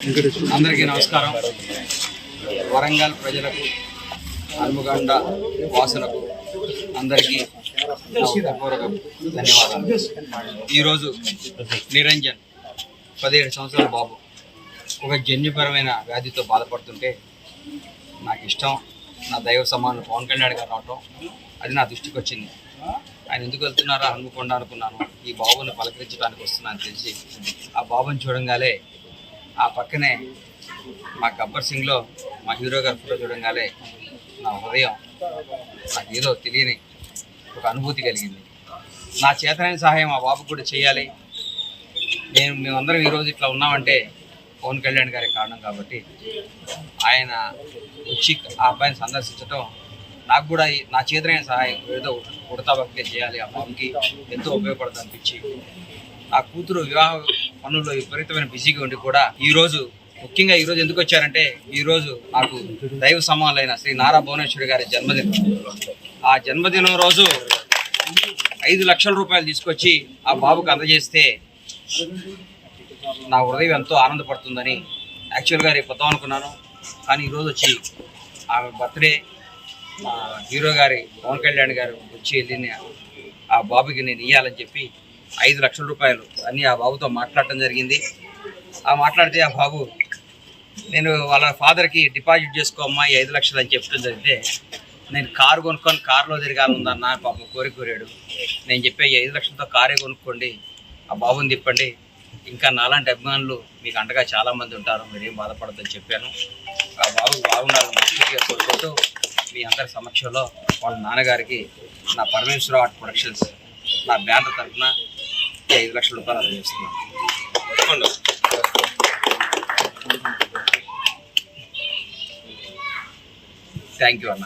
అందరికీ నమస్కారం. వరంగల్ ప్రజలకు, హన్మకొండ వాసులకు అందరికీ హృదయపూర్వక ధన్యవాదాలు. ఈరోజు నిరంజన్ 17 సంవత్సరాల బాబు ఒక జన్యుపరమైన వ్యాధితో బాధపడుతుంటే నాకు ఇష్టం, నా దైవ సమానం పవన్ కళ్యాణ్ గారు రావటం అది నా దృష్టికి వచ్చింది. ఆయన ఎందుకు వెళ్తున్నారో హన్మకొండ అనుకున్నాను. ఈ బాబుని పలకరించడానికి వస్తున్నాను తెలిసి ఆ బాబుని చూడంగానే ఆ పక్కనే మా గబ్బర్ సింగ్లో మా హీరో గారి ఫోటో చూడంగానే నా హృదయం నాకు ఏదో తెలియని ఒక అనుభూతి కలిగింది. నా చేతనైన సహాయం ఆ బాబుకు కూడా చేయాలి. మేమందరం ఈరోజు ఇట్లా ఉన్నామంటే పవన్ కళ్యాణ్ గారి కారణం కాబట్టి ఆయన వచ్చి ఆ అబ్బాయిని సందర్శించడం నాకు కూడా నా చేతనైన సహాయం ఏదో ఉడతా భక్తి చేయాలి, ఆ బాబుకి ఎంతో ఉపయోగపడుతుంది అనిపించి నా కూతురు వివాహ పనుల్లో విపరీతమైన బిజీగా ఉండి కూడా ముఖ్యంగా ఈరోజు ఎందుకు వచ్చారంటే ఈరోజు నాకు దైవ సమానులైన శ్రీ నారా భువనేశ్వరి గారి జన్మదినం. ఆ జన్మదినం రోజు 5 లక్షల రూపాయలు తీసుకొచ్చి ఆ బాబుకు అందజేస్తే నా హృదయం ఎంతో ఆనందపడుతుందని యాక్చువల్గా రేపు వద్దాం అనుకున్నాను. కానీ ఈరోజు వచ్చి ఆమె బర్త్డే హీరో గారి పవన్ కళ్యాణ్ గారు వచ్చి వెళ్ళిన ఆ బాబుకి నేను ఇవ్వాలని చెప్పి 5 లక్షల రూపాయలు అన్నీ ఆ బాబుతో మాట్లాడటం జరిగింది. ఆ మాట్లాడితే ఆ బాబు నేను వాళ్ళ ఫాదర్కి డిపాజిట్ చేసుకోమ్మా ఈ 5 లక్షలు అని చెప్పడం జరిగితే నేను కారు కొనుక్కొని కారులో తిరగాలనుందన్న పాపం కోరాడు. నేను చెప్పే ఈ 5 లక్షలతో కారే కొనుక్కోండి, ఆ బాబుని తిప్పండి, ఇంకా నాలాంటి అభిమానులు మీకు అండగా చాలామంది ఉంటారు, మీరేం బాధపడద్దని చెప్పాను. ఆ బాబు బాగుండాలని మనస్ఫూర్తిగా కోరుకుంటూ మీ అందరి సమక్షంలో వాళ్ళ నాన్నగారికి నా పరమేశ్వర ఆర్ట్ ప్రొడక్షన్స్ నా బ్యానర్ తరఫున 5 లక్షల రూపాయలు అందజేస్తున్నాను. థ్యాంక్ యూ అన్న.